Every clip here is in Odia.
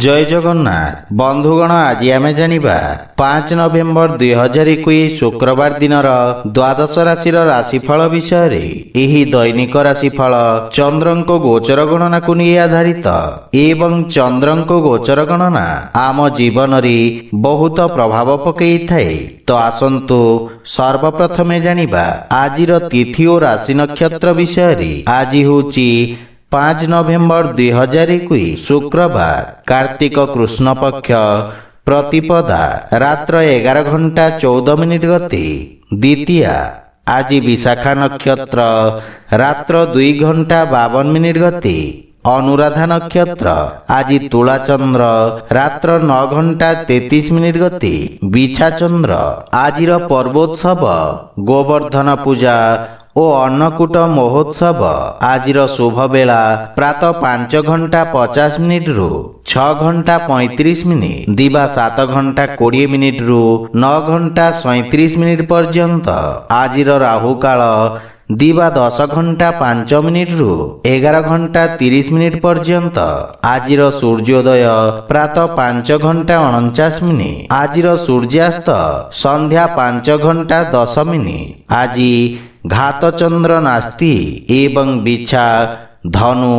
जय जगन्नाथ बंधुगण आज आम जानिबा 5 नवेम्बर 2021 शुक्रवार दिनर द्वादश राशि राशिफल विषय रे। एही दैनिक राशिफल चंद्रंको गोचर गणना को नहीं आधारित एवं चंद्रंको गोचर गणना आम जीवन रे बहुत प्रभाव पकई थाए। तो आसंतु सर्वप्रथमे जानिबा आजिर तिथि और राशि नक्षत्र विषय रे। आज होची 5 नवेम्बर 2021 शुक्रवार कार्तिक कृष्ण पक्ष प्रतिपदा रात्र 11 घंटा 14 मिनिट गति द्वितीया। आज विशाखा नक्षत्र रात्र 2 घंटा 52 मिनिट गति अनुराधा नक्षत्र। आज तुला चंद्र रात्र 9 घंटा 33 मिनिट गति बिछा चंद्र। आजिर पर्वोत्सव गोवर्धन पूजा ओ अन्नकूट महोत्सव। आजिर शुभ बेला प्रातः 5 घंटा 50 मिनिट रु 6 घंटा 35 मिनिट दिवा 7 घंटा 20 मिनिट रु 9 घंटा 37 मिनिट पर्यंत। आजिर राहु काल दिवा 10 घंटा 5 मिनिट रु 11 घंटा 30 मिनिट पर्यंत। आजिर सूर्योदय प्रातः 5 घंटा 49 मिनिट। आजिर सूर्यास्त संध्या 5 घंटा 10 मिनिट। आजी घात चंद्र नास्ति एवं बिछा धनु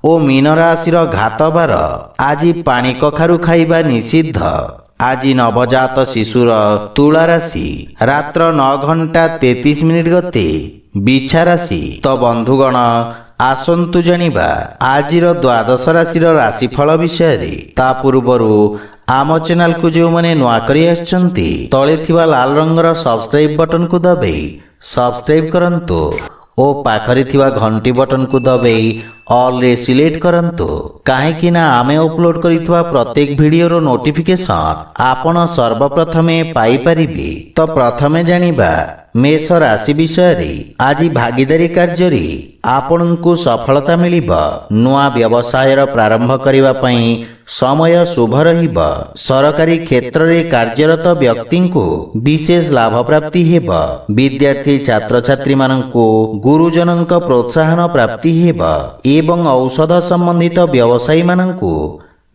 ओ मीन राशि घात बार। आज पानी कखारु खाइबा निषिद्ध। आज नवजात शिशुर तुला राशि रात्र 9 घंटा 33 मिनिट गति बिछा राशि। तो बंधुगण आसंतु जानिबा आजिर द्वादश राशि राशिफल विषय रे। ता पूर्वरु आम चैनल को जो माने नुआ करी आछंती तळे थिबा लाल रंगर सब्सक्राइब बटन को दबाई सब्सक्राइब करंतु ओ पाखरे थिबा घंटी बटन को दबाई ऑल रे सिलेक्ट करंतु। काहेकि ना आमे अपलोड करिथवा प्रत्येक वीडियो रो नोटिफिकेशन आपण सर्वप्रथमे पाई परिबे। तो प्रथमे जानिबा मेष राशि विषय रे। आज भागीदारी कार्य रे आपनकु सफलता मिलिबा। नुआ व्यवसाय प्रारंभ करिवा पई समय शुभ रहिबा। सरकारी क्षेत्र रे कार्यरत व्यक्ति को विशेष लाभ प्राप्ति हेबा। विद्यार्थी छात्र छात्री माननकु गुरुजनक प्रोत्साहन प्राप्ति हेबा एवं औषध संबंधित व्यवसायी माननकु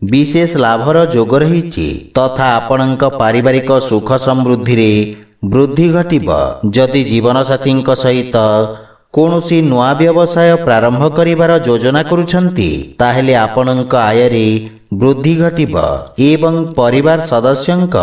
विशेष लाभर जोग रहिछि तथा आपणक पारिवारिक सुख समृद्धि रे वृद्धि घटिबा। जदि जीवन साथी सहित कौनसी नुआ व्यवसाय प्रारंभ करिवार योजना करुछंती ताहेले आपणक आय रे वृद्धि घटिबा एवं परिवार सदस्यंक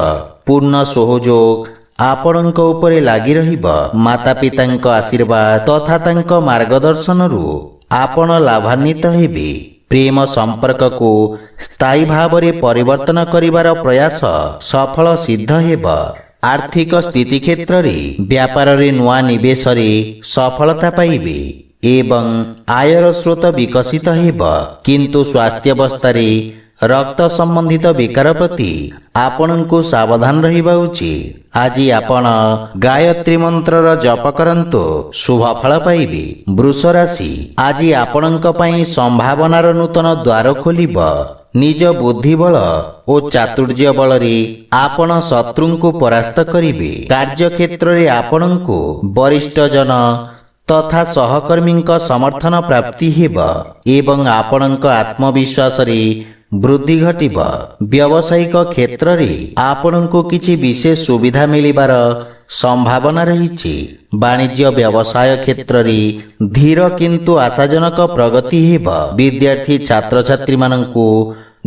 पूर्ण सहयोग आपणक उपरे लागि रहिबा। माता पितांक आशीर्वाद तथा तांक मार्गदर्शन रु आपण लाभान्वित हेबे। प्रेम संपर्क को स्थायी भाव रे परिवर्तन करिवार प्रयास सफल सिद्ध हेबा। आर्थिक स्थिति क्षेत्र रे व्यापार रे नुआ निवेश रे सफलता पाइबे एवं आयर स्रोत विकसित हेबा। किंतु स्वास्थ्य अवस्था रे रक्त संबंधित विकार प्रति आपनकु सावधान रहिबा उचित। आज आपण गायत्री मंत्र जप करंतु शुभ फल पाइबे। वृष राशि आज आपणक पई संभावनार नूतन द्वार खोलिबा। निज बुद्धि बल और चातुर्य बल रे आपण शत्रुंकु परास्त करिबे। कार्य क्षेत्र रे आपणकु वरिष्ठ जन तथा सहकर्मी समर्थन प्राप्ति हेबा एवं आपणक आत्मविश्वास रे वृद्धि घटिबा। व्यावसायिक क्षेत्र रे आपणकु किछि विशेष सुविधा मिलिबार संभावना रहिछि। वाणिज्य व्यवसाय क्षेत्र रे धीर किंतु आशाजनक प्रगति हेबा। विद्यार्थी छात्र छात्री माननकु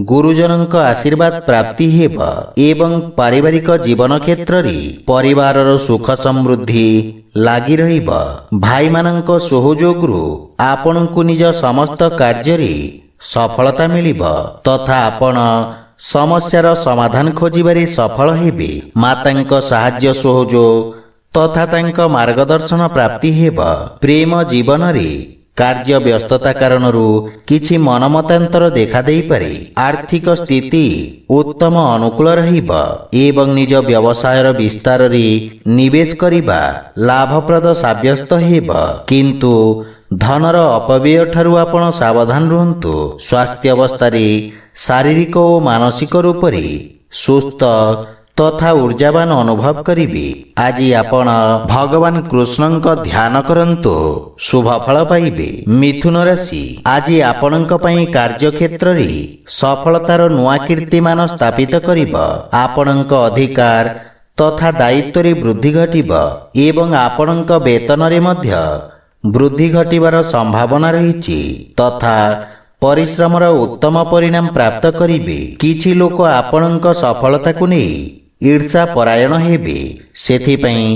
गुरुजनक आशीर्वाद प्राप्ति हेबा एवं पारिवारिक जीवन क्षेत्र रे परिवारर सुख समृद्धि लागि रहिबा। भाई माननक सहयोग रु आपणकु निज समस्त कार्य रे सफलता मिलिबा तथा आपण समस्यार समाधान खोजिबारे सफल हेबे। मातांक साहाय्य सहयोग तथा तांक मार्गदर्शन प्राप्ति हेबा। प्रेम जीवन रे कार्य व्यस्तता कारण किछि मनमतांतर देखा देई पारे। आर्थिक स्थिति उत्तम अनुकूल रहिबा एवं निज व्यवसायर विस्तार रे निवेश करिबा लाभप्रद साब्यस्त हेबा। किंतु धनर अपव्यय ठारू आपण सावधान रुहंतु। स्वास्थ्य अवस्था रे शारीरिक और मानसिक रूप रे सुस्थ ତଥା ଉର୍ଜାବାନ ଅନୁଭବ କରିବେ। ଆଜି ଆପଣ ଭଗବାନ କୃଷ୍ଣଙ୍କ ଧ୍ୟାନ କରନ୍ତୁ, ଶୁଭ ଫଳ ପାଇବେ। ମିଥୁନ ରାଶି, ଆଜି ଆପଣଙ୍କ ପାଇଁ କାର୍ଯ୍ୟକ୍ଷେତ୍ରରେ ସଫଳତାର ନୂଆ କୀର୍ତ୍ତିମାନ ସ୍ଥାପିତ କରିବ। ଆପଣଙ୍କ ଅଧିକାର ତଥା ଦାୟିତ୍ୱରେ ବୃଦ୍ଧି ଘଟିବ ଏବଂ ଆପଣଙ୍କ ବେତନରେ ମଧ୍ୟ ବୃଦ୍ଧି ଘଟିବାର ସମ୍ଭାବନା ରହିଛି ତଥା ପରିଶ୍ରମର ଉତ୍ତମ ପରିଣାମ ପ୍ରାପ୍ତ କରିବେ। କିଛି ଲୋକ ଆପଣଙ୍କ ସଫଳତାକୁ ନେଇ ଈର୍ଷା ପରାୟଣ ହେବେ। ସେଥିପାଇଁ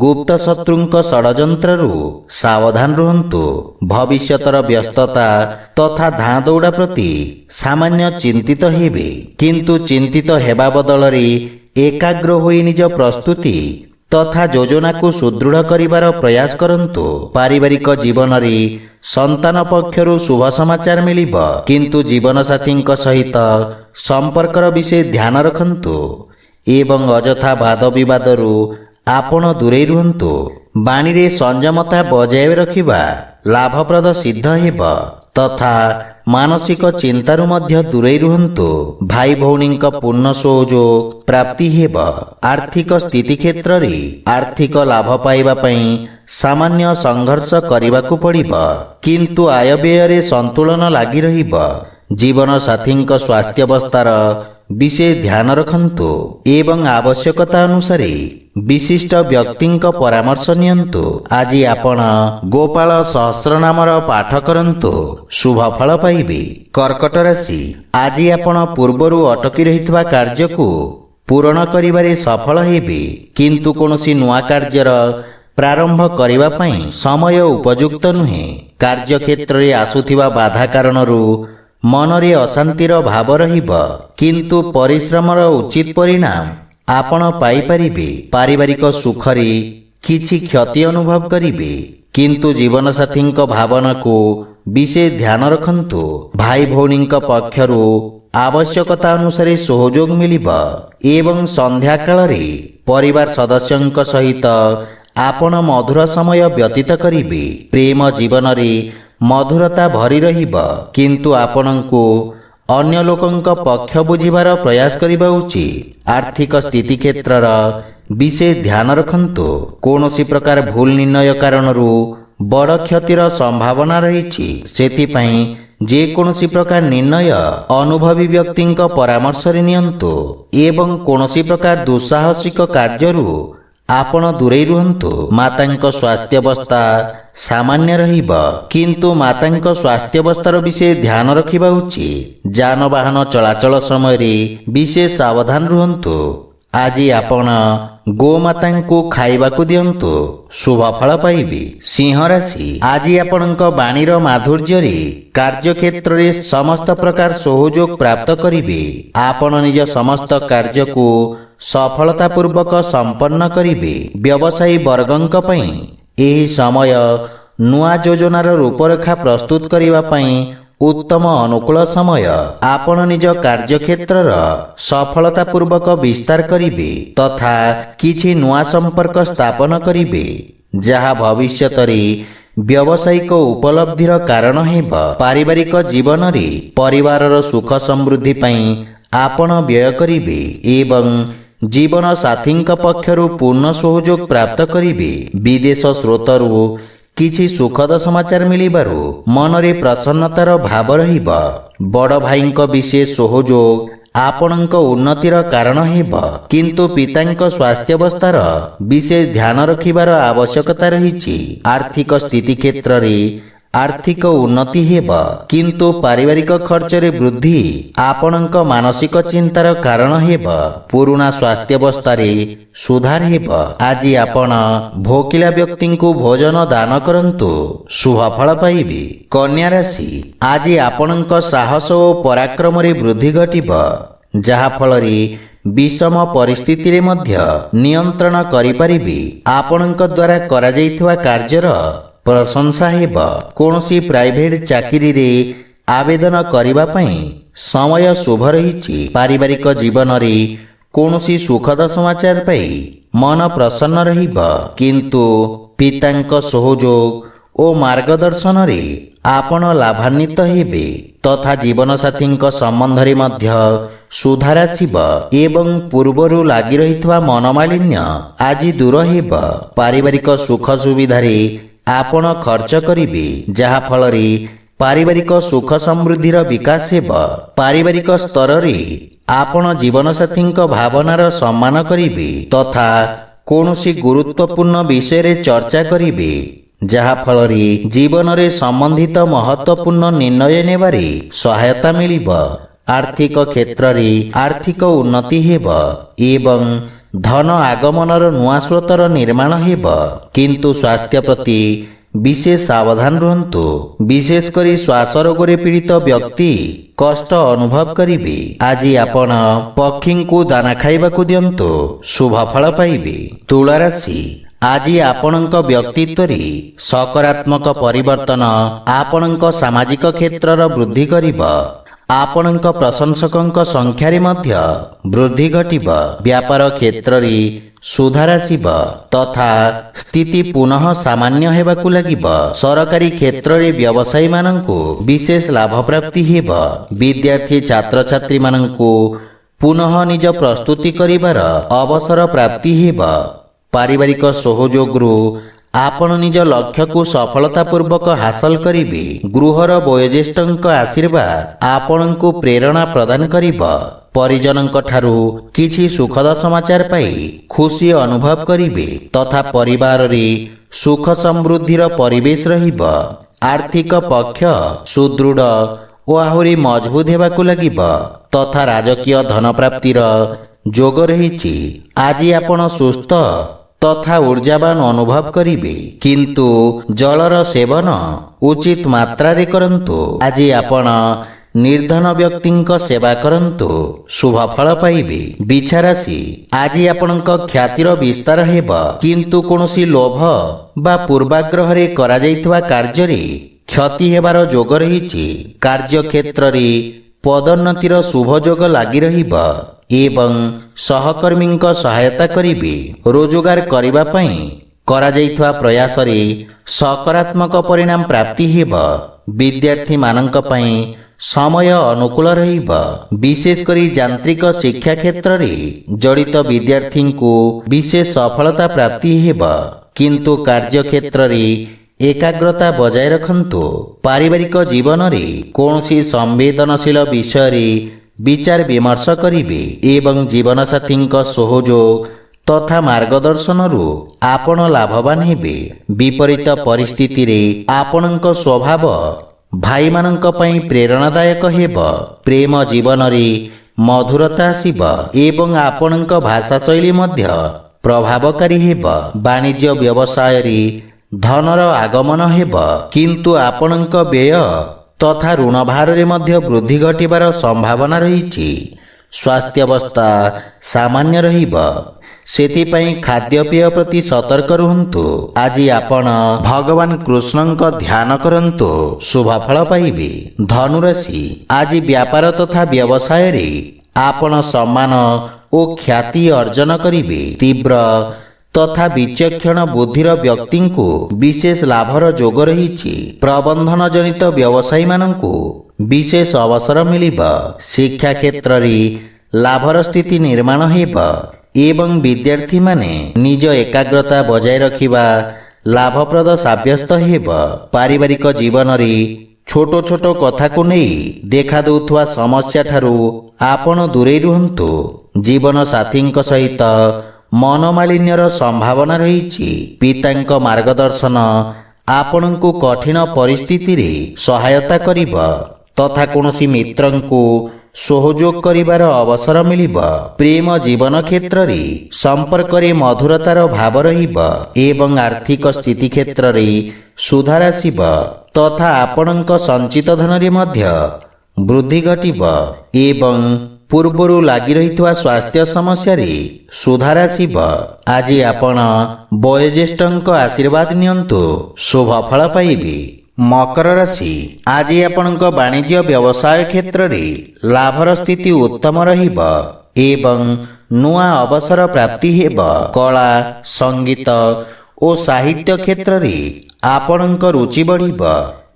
ଗୁପ୍ତ ଶତ୍ରୁଙ୍କ ଷଡ଼ଯନ୍ତ୍ରରୁ ସାବଧାନ ରୁହନ୍ତୁ। ଭବିଷ୍ୟତର ବ୍ୟସ୍ତତା ତଥା ଧାଁ ଦୌଡ଼ା ପ୍ରତି ସାମାନ୍ୟ ଚିନ୍ତିତ ହେବେ, କିନ୍ତୁ ଚିନ୍ତିତ ହେବା ବଦଳରେ ଏକାଗ୍ର ହୋଇ ନିଜ ପ୍ରସ୍ତୁତି ତଥା ଯୋଜନାକୁ ସୁଦୃଢ଼ କରିବାର ପ୍ରୟାସ କରନ୍ତୁ। ପାରିବାରିକ ଜୀବନରେ ସନ୍ତାନ ପକ୍ଷରୁ ଶୁଭ ସମାଚାର ମିଳିବ, କିନ୍ତୁ ଜୀବନସାଥୀଙ୍କ ସହିତ ସମ୍ପର୍କର ବିଷୟ ଧ୍ୟାନ ରଖନ୍ତୁ ଏବଂ ଅଯଥା ବାଦ ବିବାଦରୁ ଆପଣ ଦୂରେଇ ରୁହନ୍ତୁ। ବାଣୀରେ ସଂଯମତା ବଜାୟ ରଖିବା ଲାଭପ୍ରଦ ସିଦ୍ଧ ହେବ ତଥା ମାନସିକ ଚିନ୍ତାରୁ ମଧ୍ୟ ଦୂରେଇ ରୁହନ୍ତୁ। ଭାଇ ଭଉଣୀଙ୍କ ପୂର୍ଣ୍ଣ ସହଯୋଗ ପ୍ରାପ୍ତି ହେବ। ଆର୍ଥିକ ସ୍ଥିତି କ୍ଷେତ୍ରରେ ଆର୍ଥିକ ଲାଭ ପାଇବା ପାଇଁ ସାମାନ୍ୟ ସଂଘର୍ଷ କରିବାକୁ ପଡ଼ିବ, କିନ୍ତୁ ଆୟ ବ୍ୟୟରେ ସନ୍ତୁଳନ ଲାଗି ରହିବ। ଜୀବନ ସାଥୀଙ୍କ ସ୍ୱାସ୍ଥ୍ୟାବସ୍ଥାର ବିଷୟ ଧ୍ୟାନ ରଖନ୍ତୁ ଏବଂ ଆବଶ୍ୟକତା ଅନୁସାରେ ବିଶିଷ୍ଟ ବ୍ୟକ୍ତିଙ୍କ ପରାମର୍ଶ ନିଅନ୍ତୁ। ଆଜି ଆପଣ ଗୋପାଳ ସହସ୍ରନାମର ପାଠ କରନ୍ତୁ, ଶୁଭ ଫଳ ପାଇବେ। କର୍କଟ ରାଶି, ଆଜି ଆପଣ ପୂର୍ବରୁ ଅଟକି ରହିଥିବା କାର୍ଯ୍ୟକୁ ପୂରଣ କରିବାରେ ସଫଳ ହେବେ, କିନ୍ତୁ କୌଣସି ନୂଆ କାର୍ଯ୍ୟର ପ୍ରାରମ୍ଭ କରିବା ପାଇଁ ସମୟ ଉପଯୁକ୍ତ ନୁହେଁ। କାର୍ଯ୍ୟକ୍ଷେତ୍ରରେ ଆସୁଥିବା ବାଧା କାରଣରୁ ମନରେ ଅଶାନ୍ତିର ଭାବ ରହିବ, କିନ୍ତୁ ପରିଶ୍ରମର ଉଚିତ ପରିଣାମ ଆପଣ ପାଇପାରିବେ। ପାରିବାରିକ ସୁଖରେ କିଛି କ୍ଷତି ଅନୁଭବ କରିବେ, କିନ୍ତୁ ଜୀବନସାଥୀଙ୍କ ଭାବନାକୁ ବିଶେଷ ଧ୍ୟାନ ରଖନ୍ତୁ। ଭାଇ ଭଉଣୀଙ୍କ ପକ୍ଷରୁ ଆବଶ୍ୟକତା ଅନୁସାରେ ସହଯୋଗ ମିଳିବ ଏବଂ ସନ୍ଧ୍ୟା କାଳରେ ପରିବାର ସଦସ୍ୟଙ୍କ ସହିତ ଆପଣ ମଧୁର ସମୟ ବ୍ୟତୀତ କରିବେ। ପ୍ରେମ ଜୀବନରେ ମଧୁରତା ଭରି ରହିବ, କିନ୍ତୁ ଆପଣଙ୍କୁ ଅନ୍ୟ ଲୋକଙ୍କ ପକ୍ଷ ବୁଝିବାର ପ୍ରୟାସ କରିବା ଉଚିତ। ଆର୍ଥିକ ସ୍ଥିତି କ୍ଷେତ୍ରର ବିଶେଷ ଧ୍ୟାନ ରଖନ୍ତୁ। କୌଣସି ପ୍ରକାର ଭୁଲ ନିର୍ଣ୍ଣୟ କାରଣରୁ ବଡ଼ କ୍ଷତିର ସମ୍ଭାବନା ରହିଛି। ସେଥିପାଇଁ ଯେକୌଣସି ପ୍ରକାର ନିର୍ଣ୍ଣୟ ଅନୁଭବୀ ବ୍ୟକ୍ତିଙ୍କ ପରାମର୍ଶରେ ନିଅନ୍ତୁ ଏବଂ କୌଣସି ପ୍ରକାର ଦୁଃସାହସିକ କାର୍ଯ୍ୟରୁ ଆପଣ ଦୂରେଇ ରୁହନ୍ତୁ। ମାତାଙ୍କ ସ୍ୱାସ୍ଥ୍ୟାବସ୍ଥା ସାମାନ୍ୟ ରହିବ, କିନ୍ତୁ ମାତାଙ୍କ ସ୍ୱାସ୍ଥ୍ୟାବସ୍ଥାର ବିଷୟ ଧ୍ୟାନ ରଖିବା ଉଚିତ। ଯାନବାହନ ଚଳାଚଳ ସମୟରେ ବିଶେଷ ସାବଧାନ ରୁହନ୍ତୁ। ଆଜି ଆପଣ ଗୋମାତାଙ୍କୁ ଖାଇବାକୁ ଦିଅନ୍ତୁ, ଶୁଭ ଫଳ ପାଇବେ। ସିଂହ ରାଶି, ଆଜି ଆପଣଙ୍କ ବାଣୀର ମାଧୁର୍ଯ୍ୟରେ କାର୍ଯ୍ୟକ୍ଷେତ୍ରରେ ସମସ୍ତ ପ୍ରକାର ସହଯୋଗ ପ୍ରାପ୍ତ କରିବେ। ଆପଣ ନିଜ ସମସ୍ତ କାର୍ଯ୍ୟକୁ ସଫଳତାପୂର୍ବକ ସମ୍ପନ୍ନ କରିବେ। ବ୍ୟବସାୟୀ ବର୍ଗଙ୍କ ପାଇଁ ଏହି ସମୟ ନୂଆ ଯୋଜନାର ରୂପରେଖା ପ୍ରସ୍ତୁତ କରିବା ପାଇଁ ଉତ୍ତମ ଅନୁକୂଳ ସମୟ। ଆପଣ ନିଜ କାର୍ଯ୍ୟକ୍ଷେତ୍ରର ସଫଳତାପୂର୍ବକ ବିସ୍ତାର କରିବେ ତଥା କିଛି ନୂଆ ସମ୍ପର୍କ ସ୍ଥାପନ କରିବେ, ଯାହା ଭବିଷ୍ୟତରେ ବ୍ୟବସାୟିକ ଉପଲବ୍ଧିର କାରଣ ହେବ। ପାରିବାରିକ ଜୀବନରେ ପରିବାରର ସୁଖ ସମୃଦ୍ଧି ପାଇଁ ଆପଣ ବ୍ୟୟ କରିବେ ଏବଂ ଜୀବନ ସାଥୀଙ୍କ ପକ୍ଷରୁ ପୂର୍ଣ୍ଣ ସହଯୋଗ ପ୍ରାପ୍ତ କରିବେ। ବିଦେଶ ସ୍ରୋତରୁ କିଛି ସୁଖଦ ସମାଚାର ମିଳିବାରୁ ମନରେ ପ୍ରସନ୍ନତାର ଭାବ ରହିବ। ବଡ଼ ଭାଇଙ୍କ ବିଶେଷ ସହଯୋଗ ଆପଣଙ୍କ ଉନ୍ନତିର କାରଣ ହେବ, କିନ୍ତୁ ପିତାଙ୍କ ସ୍ୱାସ୍ଥ୍ୟାବସ୍ଥାର ବିଶେଷ ଧ୍ୟାନ ରଖିବାର ଆବଶ୍ୟକତା ରହିଛି। ଆର୍ଥିକ ସ୍ଥିତି କ୍ଷେତ୍ରରେ ଆର୍ଥିକ ଉନ୍ନତି ହେବ, କିନ୍ତୁ ପାରିବାରିକ ଖର୍ଚ୍ଚରେ ବୃଦ୍ଧି ଆପଣଙ୍କ ମାନସିକ ଚିନ୍ତାର କାରଣ ହେବ। ପୁରୁଣା ସ୍ୱାସ୍ଥ୍ୟାବସ୍ଥାରେ ସୁଧାର ହେବ। ଆଜି ଆପଣ ଭୋକିଲା ବ୍ୟକ୍ତିଙ୍କୁ ଭୋଜନ ଦାନ କରନ୍ତୁ, ଶୁଭ ଫଳ ପାଇବେ। କନ୍ୟା ରାଶି, ଆଜି ଆପଣଙ୍କ ସାହସ ଓ ପରାକ୍ରମରେ ବୃଦ୍ଧି ଘଟିବ, ଯାହାଫଳରେ ବିଷମ ପରିସ୍ଥିତିରେ ମଧ୍ୟ ନିୟନ୍ତ୍ରଣ କରିପାରିବେ। ଆପଣଙ୍କ ଦ୍ୱାରା କରାଯାଇଥିବା କାର୍ଯ୍ୟର ପ୍ରଶଂସା ହେବ। କୌଣସି ପ୍ରାଇଭେଟ ଚାକିରିରେ ଆବେଦନ କରିବା ପାଇଁ ସମୟ ଶୁଭ ରହିଛି। ପାରିବାରିକ ଜୀବନରେ କୌଣସି ସୁଖଦ ସମାଚାର ପାଇ ମନ ପ୍ରସନ୍ନ ରହିବ, କିନ୍ତୁ ପିତାଙ୍କ ସହଯୋଗ ଓ ମାର୍ଗଦର୍ଶନରେ ଆପଣ ଲାଭାନ୍ୱିତ ହେବେ ତଥା ଜୀବନସାଥୀଙ୍କ ସମ୍ବନ୍ଧରେ ମଧ୍ୟ ସୁଧାର ଆସିବ ଏବଂ ପୂର୍ବରୁ ଲାଗି ରହିଥିବା ମନମାଳିନ୍ୟ ଆଜି ଦୂର ହେବ। ପାରିବାରିକ ସୁଖ ସୁବିଧାରେ ଆପଣ ଖର୍ଚ୍ଚ କରିବେ, ଯାହା ଫଳରେ ପାରିବାରିକ ସୁଖ ସମୃଦ୍ଧିର ବିକାଶ ହେବ। ପାରିବାରିକ ସ୍ତରରେ ଆପଣ ଜୀବନସାଥୀଙ୍କ ଭାବନାର ସମ୍ମାନ କରିବେ ତଥା କୌଣସି ଗୁରୁତ୍ୱପୂର୍ଣ୍ଣ ବିଷୟରେ ଚର୍ଚ୍ଚା କରିବେ, ଯାହା ଫଳରେ ଜୀବନରେ ସମ୍ବନ୍ଧିତ ମହତ୍ୱପୂର୍ଣ୍ଣ ନିର୍ଣ୍ଣୟ ନେବାରେ ସହାୟତା ମିଳିବ। ଆର୍ଥିକ କ୍ଷେତ୍ରରେ ଆର୍ଥିକ ଉନ୍ନତି ହେବ ଏବଂ ଧନ ଆଗମନର ନୂଆ ସ୍ରୋତର ନିର୍ମାଣ ହେବ। କିନ୍ତୁ ସ୍ୱାସ୍ଥ୍ୟ ପ୍ରତି ବିଶେଷ ସାବଧାନ ରୁହନ୍ତୁ। ବିଶେଷ କରି ଶ୍ୱାସ ରୋଗରେ ପୀଡ଼ିତ ବ୍ୟକ୍ତି କଷ୍ଟ ଅନୁଭବ କରିବେ। ଆଜି ଆପଣ ପକ୍ଷୀଙ୍କୁ ଦାନା ଖାଇବାକୁ ଦିଅନ୍ତୁ, ଶୁଭ ଫଳ ପାଇବେ। ତୁଳା ରାଶି, ଆଜି ଆପଣଙ୍କ ବ୍ୟକ୍ତିତ୍ୱରେ ସକାରାତ୍ମକ ପରିବର୍ତ୍ତନ ଆପଣଙ୍କ ସାମାଜିକ କ୍ଷେତ୍ରର ବୃଦ୍ଧି କରିବ। ଆପଣଙ୍କ ପ୍ରଶଂସକଙ୍କ ସଂଖ୍ୟାରେ ମଧ୍ୟ ବୃଦ୍ଧି ଘଟିବ। ବ୍ୟାପାର କ୍ଷେତ୍ରରେ ସୁଧାର ଆସିବ ତଥା ସ୍ଥିତି ପୁନଃ ସାମାନ୍ୟ ହେବାକୁ ଲାଗିବ। ସରକାରୀ କ୍ଷେତ୍ରରେ ବ୍ୟବସାୟୀମାନଙ୍କୁ ବିଶେଷ ଲାଭ ପ୍ରାପ୍ତି ହେବ। ବିଦ୍ୟାର୍ଥୀ ଛାତ୍ରଛାତ୍ରୀମାନଙ୍କୁ ପୁନଃ ନିଜ ପ୍ରସ୍ତୁତି କରିବାର ଅବସର ପ୍ରାପ୍ତି ହେବ। ପାରିବାରିକ ସହଯୋଗରୁ ଆପଣ ନିଜ ଲକ୍ଷ୍ୟକୁ ସଫଳତାପୂର୍ବକ ହାସଲ କରିବେ। ଗୃହର ବୟୋଜ୍ୟେଷ୍ଠଙ୍କ ଆଶୀର୍ବାଦ ଆପଣଙ୍କୁ ପ୍ରେରଣା ପ୍ରଦାନ କରିବ। ପରିଜନଙ୍କ ଠାରୁ କିଛି ସୁଖଦ ସମାଚାର ପାଇ ଖୁସି ଅନୁଭବ କରିବେ ତଥା ପରିବାରରେ ସୁଖ ସମୃଦ୍ଧିର ପରିବେଶ ରହିବ। ଆର୍ଥିକ ପକ୍ଷ ସୁଦୃଢ଼ ଓ ଆହୁରି ମଜବୁତ ହେବାକୁ ଲାଗିବ ତଥା ରାଜକୀୟ ଧନ ପ୍ରାପ୍ତିର ଯୋଗ ରହିଛି। ଆଜି ଆପଣ ସୁସ୍ଥ ତଥା ଊର୍ଜାବାନ ଅନୁଭବ କରିବେ, କିନ୍ତୁ ଜଳର ସେବନ ଉଚିତ ମାତ୍ରାରେ କରନ୍ତୁ। ଆଜି ଆପଣ ନିର୍ଧନ ବ୍ୟକ୍ତିଙ୍କ ସେବା କରନ୍ତୁ, ଶୁଭ ଫଳ ପାଇବେ। ବିଛା ରାଶି, ଆଜି ଆପଣଙ୍କ ଖ୍ୟାତିର ବିସ୍ତାର ହେବ, କିନ୍ତୁ କୌଣସି ଲୋଭ ବା ପୂର୍ବାଗ୍ରହରେ କରାଯାଇଥିବା କାର୍ଯ୍ୟରେ କ୍ଷତି ହେବାର ଯୋଗ ରହିଛି। କାର୍ଯ୍ୟକ୍ଷେତ୍ରରେ ପଦୋନ୍ନତିର ଶୁଭ ଯୋଗ ଲାଗି ରହିବ ଏବଂ ସହକର୍ମୀଙ୍କ ସହାୟତା କରିବେ। ରୋଜଗାର କରିବା ପାଇଁ କରାଯାଇଥିବା ପ୍ରୟାସରେ ସକାରାତ୍ମକ ପରିଣାମ ପ୍ରାପ୍ତି ହେବ। ବିଦ୍ୟାର୍ଥୀମାନଙ୍କ ପାଇଁ ସମୟ ଅନୁକୂଳ ରହିବ। ବିଶେଷ କରି ଯାନ୍ତ୍ରିକ ଶିକ୍ଷା କ୍ଷେତ୍ରରେ ଜଡ଼ିତ ବିଦ୍ୟାର୍ଥୀଙ୍କୁ ବିଶେଷ ସଫଳତା ପ୍ରାପ୍ତି ହେବ, କିନ୍ତୁ କାର୍ଯ୍ୟକ୍ଷେତ୍ରରେ ଏକାଗ୍ରତା ବଜାୟ ରଖନ୍ତୁ। ପାରିବାରିକ ଜୀବନରେ କୌଣସି ସମ୍ବେଦନଶୀଳ ବିଷୟରେ ବିଚାର ବିମର୍ଶ କରିବେ ଏବଂ ଜୀବନସାଥୀଙ୍କ ସହଯୋଗ ତଥା ମାର୍ଗଦର୍ଶନରୁ ଆପଣ ଲାଭବାନ ହେବେ। ବିପରୀତ ପରିସ୍ଥିତିରେ ଆପଣଙ୍କ ସ୍ୱଭାବ ଭାଇମାନଙ୍କ ପାଇଁ ପ୍ରେରଣାଦାୟକ ହେବ। ପ୍ରେମ ଜୀବନରେ ମଧୁରତା ଆସିବ ଏବଂ ଆପଣଙ୍କ ଭାଷାଶୈଳୀ ମଧ୍ୟ ପ୍ରଭାବକାରୀ ହେବ। ବାଣିଜ୍ୟ ବ୍ୟବସାୟରେ ଧନର ଆଗମନ ହେବ, କିନ୍ତୁ ଆପଣଙ୍କ ବ୍ୟୟ ତଥା ଋଣ ଭାରରେ ମଧ୍ୟ ବୃଦ୍ଧି ଘଟିବାର ସମ୍ଭାବନା ରହିଛି। ସ୍ୱାସ୍ଥ୍ୟାବସ୍ଥା ସାମାନ୍ୟ ରହିବ, ସେଥିପାଇଁ ଖାଦ୍ୟପେୟ ପ୍ରତି ସତର୍କ ରୁହନ୍ତୁ। ଆଜି ଆପଣ ଭଗବାନ କୃଷ୍ଣଙ୍କ ଧ୍ୟାନ କରନ୍ତୁ, ଶୁଭ ଫଳ ପାଇବେ। ଧନୁରାଶି, ଆଜି ବ୍ୟାପାର ତଥା ବ୍ୟବସାୟରେ ଆପଣ ସମ୍ମାନ ଓ ଖ୍ୟାତି ଅର୍ଜନ କରିବେ। ତୀବ୍ର ତଥା ବିଚକ୍ଷଣ ବୁଦ୍ଧିର ବ୍ୟକ୍ତିଙ୍କୁ ବିଶେଷ ଲାଭର ଯୋଗ ରହିଛି। ପ୍ରବନ୍ଧନ ଜନିତ ବ୍ୟବସାୟୀମାନଙ୍କୁ ବିଶେଷ ଅବସର ମିଳିବ। ଶିକ୍ଷା କ୍ଷେତ୍ରରେ ଲାଭର ସ୍ଥିତି ନିର୍ମାଣ ହେବ ଏବଂ ବିଦ୍ୟାର୍ଥୀମାନେ ନିଜ ଏକାଗ୍ରତା ବଜାୟ ରଖିବା ଲାଭପ୍ରଦ ସାବ୍ୟସ୍ତ ହେବ। ପାରିବାରିକ ଜୀବନରେ ଛୋଟ ଛୋଟ କଥାକୁ ନେଇ ଦେଖାଦେଉଥିବା ସମସ୍ୟା ଠାରୁ ଆପଣ ଦୂରେଇ ରୁହନ୍ତୁ। ଜୀବନ ସାଥୀଙ୍କ ସହିତ ମନମାଳିନ୍ୟର ସମ୍ଭାବନା ରହିଛି। ପିତାଙ୍କ ମାର୍ଗଦର୍ଶନ ଆପଣଙ୍କୁ କଠିନ ପରିସ୍ଥିତିରେ ସହାୟତା କରିବ ତଥା କୌଣସି ମିତ୍ରଙ୍କୁ ସହଯୋଗ କରିବାର ଅବସର ମିଳିବ। ପ୍ରେମ ଜୀବନ କ୍ଷେତ୍ରରେ ସମ୍ପର୍କରେ ମଧୁରତାର ଭାବ ରହିବ ଏବଂ ଆର୍ଥିକ ସ୍ଥିତି କ୍ଷେତ୍ରରେ ସୁଧାର ଆସିବ ତଥା ଆପଣଙ୍କ ସଞ୍ଚିତ ଧନରେ ମଧ୍ୟ ବୃଦ୍ଧି ଘଟିବ ଏବଂ ପୂର୍ବରୁ ଲାଗି ରହିଥିବା ସ୍ୱାସ୍ଥ୍ୟ ସମସ୍ୟାରେ ସୁଧାର ଆସିବ। ଆଜି ଆପଣ ବୟୋଜ୍ୟେଷ୍ଠଙ୍କ ଆଶୀର୍ବାଦ ନିଅନ୍ତୁ, ଶୁଭ ଫଳ ପାଇବେ। ମକର ରାଶି, ଆଜି ଆପଣଙ୍କ ବାଣିଜ୍ୟ ବ୍ୟବସାୟ କ୍ଷେତ୍ରରେ ଲାଭର ସ୍ଥିତି ଉତ୍ତମ ରହିବ ଏବଂ ନୂଆ ଅବସର ପ୍ରାପ୍ତି ହେବ। କଳା, ସଙ୍ଗୀତ ଓ ସାହିତ୍ୟ କ୍ଷେତ୍ରରେ ଆପଣଙ୍କ ରୁଚି ବଢ଼ିବ।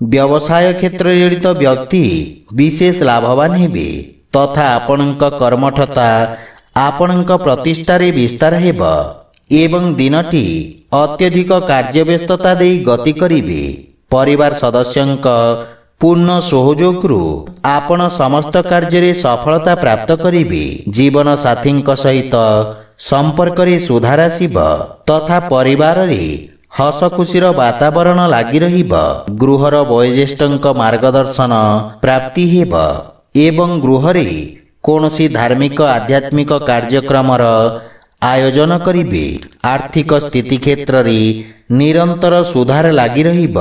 व्यवसाय क्षेत्र जड़ित व्यक्ति विशेष लाभवान हेबे तथा आपणक कर्मठता आपणक प्रतिष्ठारे विस्तार हेब एवं दिनटी अत्यधिक कार्यव्यस्तता देई गति करिवे। परिवार सदस्यंक पूर्ण सहयोगरू आपण समस्त कार्य सफलता प्राप्त करिवे। जीवन साथींक सहित संपर्क रे सुधार आसिब तथा परिवार रे हस खुशीर वातावरण लागी रहिब। गृहर वयोज्येष्ठंक मार्गदर्शन प्राप्ति हेब एवं गृह रे कोनोसी धार्मिक आध्यात्मिक कार्यक्रमर आयोजन करिवे। आर्थिक स्थिति क्षेत्र रे निरंतर सुधार लागी रहिब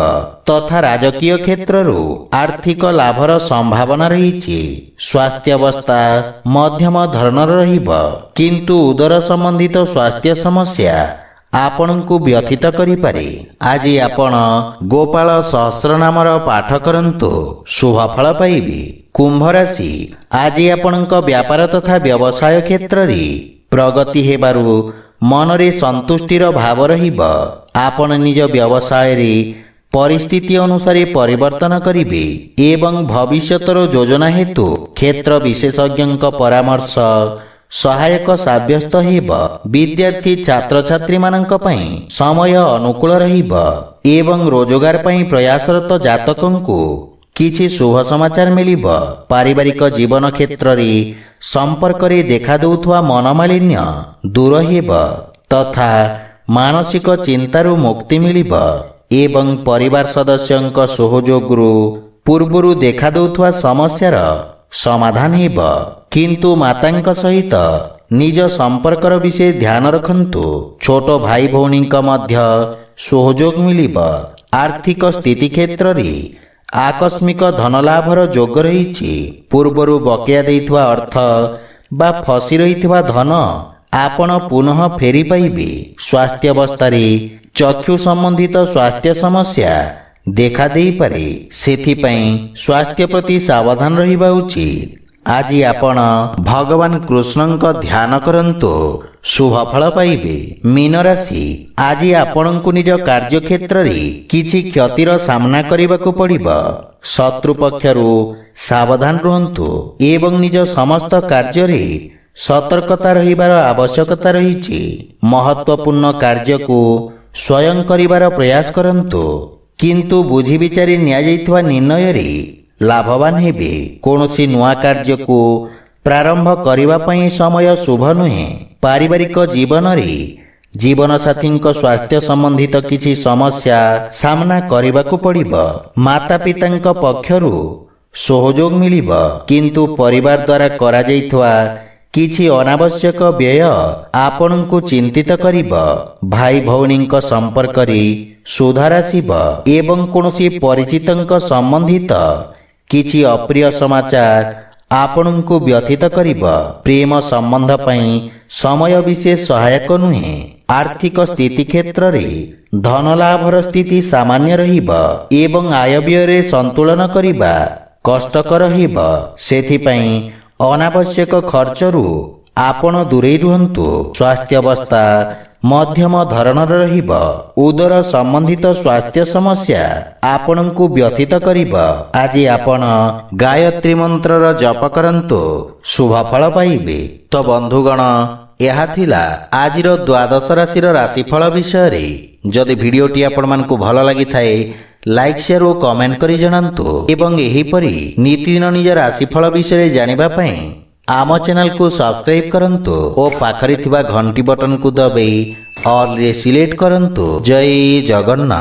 तथा राजकीय क्षेत्ररू आर्थिक लाभर संभावना रहिछि। स्वास्थ्य अवस्था मध्यम धरणर रहिब किंतु उदर संबंधित स्वास्थ्य समस्या आपणଙ୍କୁ व्यथित करिपारे। आज आपण गोपाल सहस्र नामर पाठ करंतु शुभफल पाइबे। कुंभ राशि आज आपणଙ୍କ व्यापार तथा व्यवसाय क्षेत्र रे प्रगति हेबारु मनरे संतुष्टिर भाव रहिब। आपण निज व्यवसाय रे परिस्थिति अनुसार परिवर्तन करिवे एवं भविष्यतर योजना हेतु क्षेत्र विशेषज्ञଙ୍କ परामर्श सहायक साब्यस्त हेब। विद्यार्थी छात्र छात्री मानक पई समय अनुकूल रहिब एवं रोजगार पई प्रयासरत जातकंकु किछि शुभ समाचार मिलिब। पारिवारिक जीवन क्षेत्र रे संपर्क रे देखा दउथवा मनमालिन्य दूर हेब तथा मानसिक चिंतारू मुक्ति मिलिब एवं परिवार सदस्यंक सहयोगरू पूर्वरू देखा दउथवा समस्यार समाधान हेब। किंतु मातांक सहित निज संपर्कर विषय ध्यान रखंतु। छोट भाई भौणींक मध्य सहयोग मिलिब। आर्थिक स्थिति क्षेत्र रे आकस्मिक धनलाभर योग रहिछि। पूर्वरू बकेया देइथवा अर्थ बा फसी रहिथवा धन आपण पुनः फेरी पाइबे। स्वास्थ्य अवस्था रे चक्षु संबंधित स्वास्थ्य समस्या देखा देई पारे, सेथिपई स्वास्थ्य प्रति सावधान रहिबा उचित। आज आपण भगवान कृष्णंक ध्यान करंतु शुभफल पाइबे। मीन राशि आज आपणଙ୍କୁ निज कार्य क्षेत्र रे किछि क्षतिर सामना करिबाकू पड़िब। शत्रु पक्षरु सावधान रहंतु एवं निज समस्त कार्य रे सतर्कता रहिबार आवश्यकता रहिछि। महत्वपूर्ण कार्य को स्वयं करिबार प्रयास करंतु किंतु बुझी विचारी निया जाइथवा निर्णय रे लाभवान हेबे। कोनोसी नुआ कार्य को प्रारंभ करिबा पई समय शुभ नुहे। पारिवारिक जीवन रे जीवन साथींक स्वास्थ्य संबंधित किछि समस्या सामना करिबाकू पड़िब। माता पितांक पक्षरु सहयोग मिलिब किंतु परिवार द्वारा करा जाइथवा किछि अनावश्यक व्यय आपणଙ୍କୁ चिंतित करिब। भाई भौणींक संपर्क रे सुधार आसिब एवं कोनोसी परिचितंक संबंधित किछि अप्रिय समाचार आपणଙ୍କୁ व्यथित करिब। प्रेम संबंध पई समय विशेष सहायक नुहे। आर्थिक स्थिति क्षेत्र रे धन लाभर स्थिति सामान्य रहिब एवं आय व्यय रे संतुलन करिबा कष्टकर हेब। सेथिपई अनावश्यक खर्चरू आपण दूरे रुहंतु। स्वास्थ्य अवस्था मध्यम धरणर रहिब। उदर संबंधित स्वास्थ्य समस्या आपणଙ୍କୁ व्यथित करिब। आज आपण गायत्री मंत्रर जप करंतु शुभफल पाइबे। तो बंधुगण यह थिला आजिर द्वादश राशिर राशिफल विषय रे। जदि भिडियोटी आपण मानकु भल लागि थाए लाइक शेयर और कमेंट करी जणांतु एवं एही परी नीतिदिन निज राशिफल विषय जानिबा पई आम चैनल को सब्सक्राइब करंतु और पाखरे थिबा घंटी बटन को दबाई ऑल रे सिलेक्ट करंतु। जय जगन्नाथ।